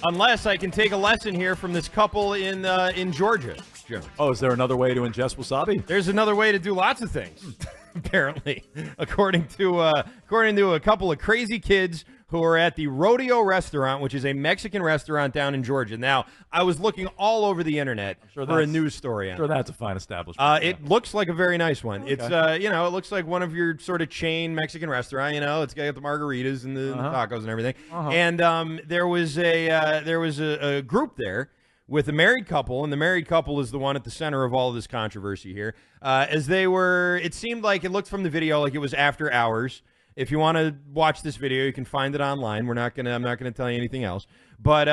Unless I can take a lesson here from this couple in Georgia. Jones. Oh, is there another way to ingest wasabi? There's another way to do lots of things, apparently, according to a couple of crazy kids who are at the Rodeo Restaurant, which is a Mexican restaurant down in Georgia. Now, I was looking all over the internet for a news story. I'm sure that's a fine establishment. It looks like a very nice one. Okay. It's it looks like one of your sort of chain Mexican restaurant. It's got the margaritas and the tacos and everything. And there was a group there with a married couple, and the married couple is the one at the center of all of this controversy here. It seemed like, it looked from the video like it was after hours. If you want to watch this video, you can find it online. I'm not gonna tell you anything else. But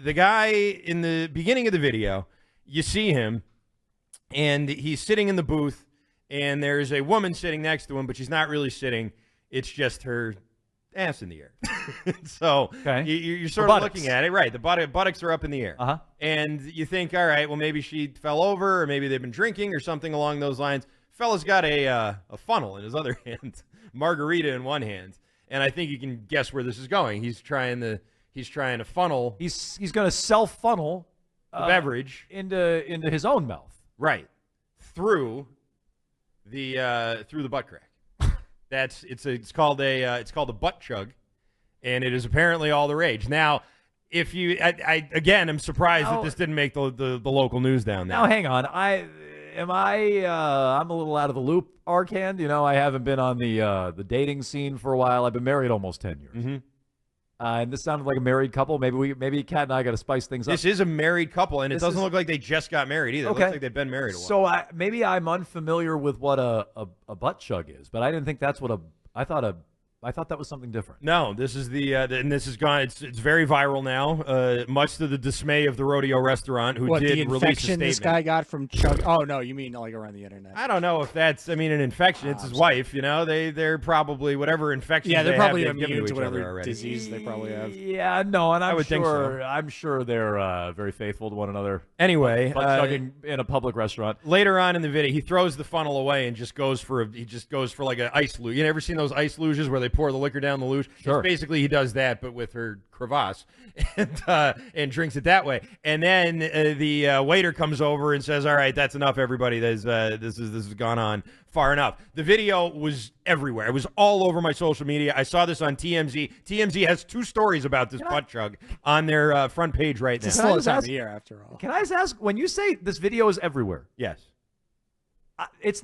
the guy in the beginning of the video, you see him, and he's sitting in the booth, and there's a woman sitting next to him, but she's not really sitting. It's just her ass in the air. So you're sort of looking at it, right? The buttocks are up in the air, and you think, all right, well, maybe she fell over, or maybe they've been drinking, or something along those lines. Fella's got a funnel in his other hand. Margarita in one hand, and I think you can guess where this is going. He's trying to funnel. He's going to self-funnel the beverage into his own mouth, right, through the butt crack. It's called a butt chug, and it is apparently all the rage now. If you, I'm surprised that this didn't make the local news down there. Now, hang on, I'm a little out of the loop, Arcand. I haven't been on the dating scene for a while. I've been married almost 10 years. And this sounded like a married couple. Maybe Kat and I got to spice things up. This is a married couple, and it doesn't look like they just got married either. Okay. It looks like they've been married a while. So maybe I'm unfamiliar with what a butt chug is, but I didn't think that's what I thought that was something different. No, this is and this has gone. It's very viral now, much to the dismay of the Rodeo Restaurant, who did the release a infection statement. this guy got from chug? Oh no, you mean like around the internet? I don't know if that's. I mean, an infection. It's his wife. They're probably whatever infection. Yeah, they're probably immune to whatever disease they probably have. Yeah, no, and I'm think so. I'm sure they're very faithful to one another. Anyway, butt chugging in a public restaurant. Later on in the video, he throws the funnel away and just goes for like an ice luge. You ever seen those ice luges where they pour the liquor down the luge? Sure. It's basically, he does that, but with her crevasse, and drinks it that way. And then the waiter comes over and says, "All right, that's enough, everybody. This has gone on far enough." The video was everywhere. It was all over my social media. I saw this on TMZ. TMZ has 2 stories about this butt chug on their front page right now. It's a slow time of year, after all. Can I just ask, when you say this video is everywhere? Yes. It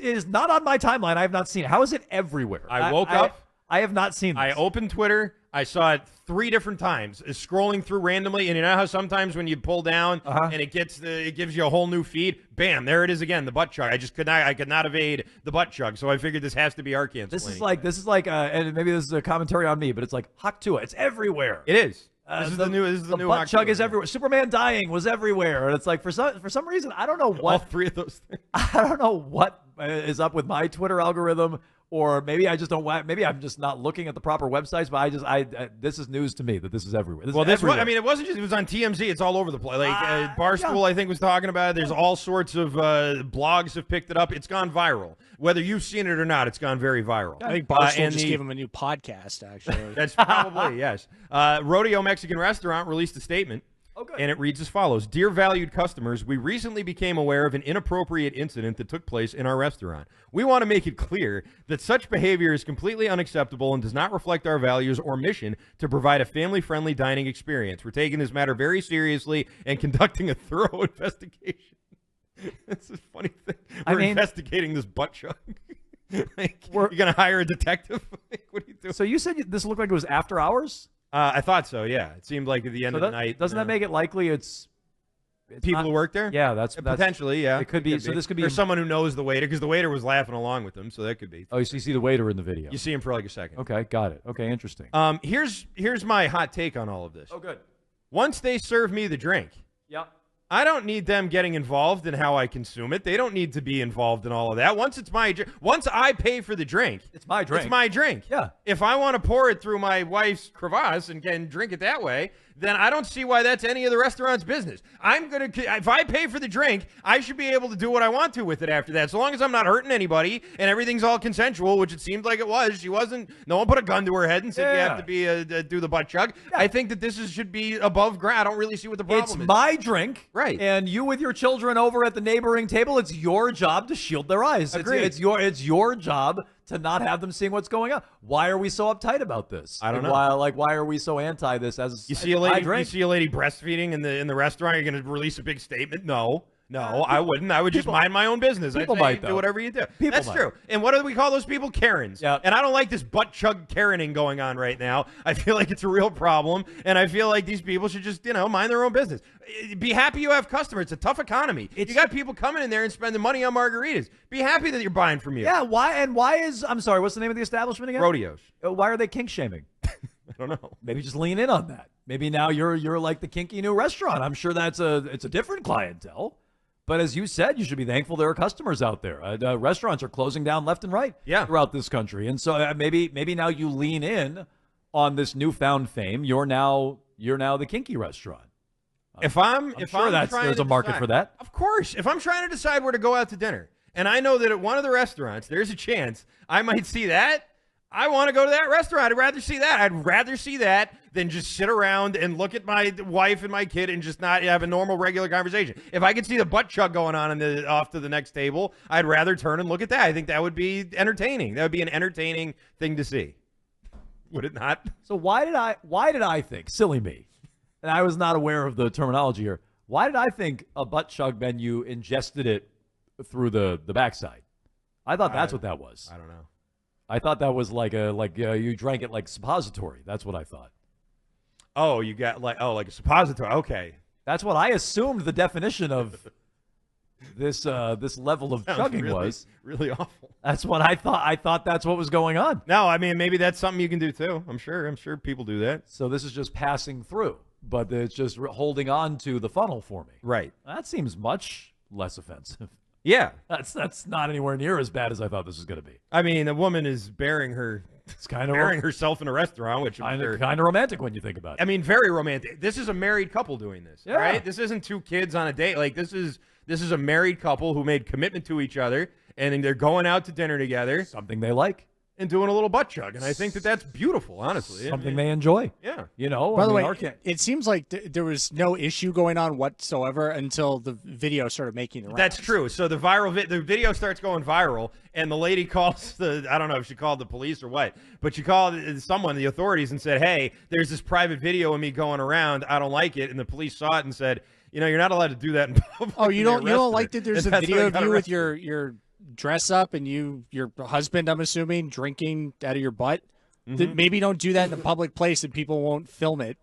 is not on my timeline. I have not seen it. How is it everywhere? I woke up. I have not seen this. I opened Twitter. I saw it 3 different times. It's scrolling through randomly, and you know how sometimes when you pull down and it gives you a whole new feed. Bam! There it is again. The butt chug. I could not evade the butt chug. So I figured this has to be Arkansas. This is like, and maybe this is a commentary on me, but it's like Haktua. It's everywhere. It is. This is the new. The butt chug is everywhere. Superman dying was everywhere, and it's like for some reason I don't know what. All 3 of those things. I don't know what is up with my Twitter algorithm. Or maybe I just don't. Maybe I'm just not looking at the proper websites. But this is news to me that this is everywhere. It wasn't just. It was on TMZ. It's all over the place. Like Barstool, I think, was talking about it. There's all sorts of blogs have picked it up. It's gone viral. Whether you've seen it or not, it's gone very viral. I think Barstool just gave him a new podcast. Actually, that's probably yes. Rodeo Mexican Restaurant released a statement. And it reads as follows. "Dear valued customers, we recently became aware of an inappropriate incident that took place in our restaurant. We want to make it clear that such behavior is completely unacceptable and does not reflect our values or mission to provide a family-friendly dining experience. We're taking this matter very seriously and conducting a thorough investigation." That's a funny thing. We're investigating this butt chug. You're going to hire a detective? What are you doing? So you said this looked like it was after hours? I thought so, yeah. It seemed like at the end of the night. Doesn't that make it likely it's people who work there? Yeah, that's potentially, yeah. It could be. So this could be. Or someone who knows the waiter, because the waiter was laughing along with them, so that could be. Oh, so you see the waiter in the video. You see him for like a second. Okay, got it. Okay, interesting. Here's my hot take on all of this. Oh, good. Once they serve me the drink, I don't need them getting involved in how I consume it. They don't need to be involved in all of that. Once I pay for the drink, it's my drink. It's my drink. Yeah. If I want to pour it through my wife's crevasse and can drink it that way, then I don't see why that's any of the restaurant's business. If I pay for the drink, I should be able to do what I want to with it after that, so long as I'm not hurting anybody and everything's all consensual, which it seemed like it was. No one put a gun to her head and said you have to do the butt chug. Yeah. I think that this should be above ground. I don't really see what the problem is. It's my drink, right? And you with your children over at the neighboring table, it's your job to shield their eyes. Agreed. It's your job to not have them seeing what's going on. Why are we so uptight about this? I don't know. Why are we so anti this? As you see a lady breastfeeding in the restaurant, you're going to release a big statement? No, I wouldn't. I would just mind my own business. People might do whatever you do. That's true. And what do we call those people? Karens. Yeah. And I don't like this butt chug Karening going on right now. I feel like it's a real problem, and I feel like these people should just mind their own business. Be happy you have customers. It's a tough economy. You got people coming in there and spending money on margaritas. Be happy that you're buying from you. Yeah. Why is I'm sorry? What's the name of the establishment again? Rodeos. Why are they kink shaming? I don't know. Maybe just lean in on that. Maybe now you're like the kinky new restaurant. I'm sure it's a different clientele. But as you said, you should be thankful there are customers out there. Restaurants are closing down left and right throughout this country. And so maybe now you lean in on this newfound fame. You're now the kinky restaurant. If I'm sure there's a market for that. Of course. If I'm trying to decide where to go out to dinner, and I know that at one of the restaurants there's a chance I might see that, I want to go to that restaurant. I'd rather see that. I'd rather see that than just sit around and look at my wife and my kid and just not have a normal, regular conversation. If I could see the butt chug going on off to the next table, I'd rather turn and look at that. I think that would be entertaining. That would be an entertaining thing to see. Would it not? So why did I think, silly me, and I was not aware of the terminology here, why did I think a butt chug menu ingested it through the backside? I thought that's what that was. I don't know. I thought that was like you drank it like suppository. That's what I thought. Oh, you got like a suppository. Okay. That's what I assumed the definition of this level of chugging was. Really awful. That's what I thought. I thought that's what was going on. No, I mean maybe that's something you can do too. I'm sure people do that. So this is just passing through, but it's just holding on to the funnel for me. Right. That seems much less offensive. Yeah. That's not anywhere near as bad as I thought this was going to be. I mean, the woman is bearing herself in a restaurant, which kind of romantic when you think about it. I mean, very romantic. This is a married couple doing this, yeah. Right? This isn't two kids on a date. Like this is a married couple who made commitment to each other, and they're going out to dinner together, something they like, and doing a little butt chug. And I think that's beautiful, honestly. Something they enjoy. Yeah. By the way, it seems like there was no issue going on whatsoever until the video started making the rounds. That's true. So the video starts going viral, and the lady calls I don't know if she called the police or what, but she called the authorities, and said, hey, there's this private video of me going around. I don't like it. And the police saw it and said, you're not allowed to do that in public. Oh, you don't like that there's a video of you with your dress up and your husband, I'm assuming, drinking out of your butt? Mm-hmm. Maybe don't do that in a public place and people won't film it.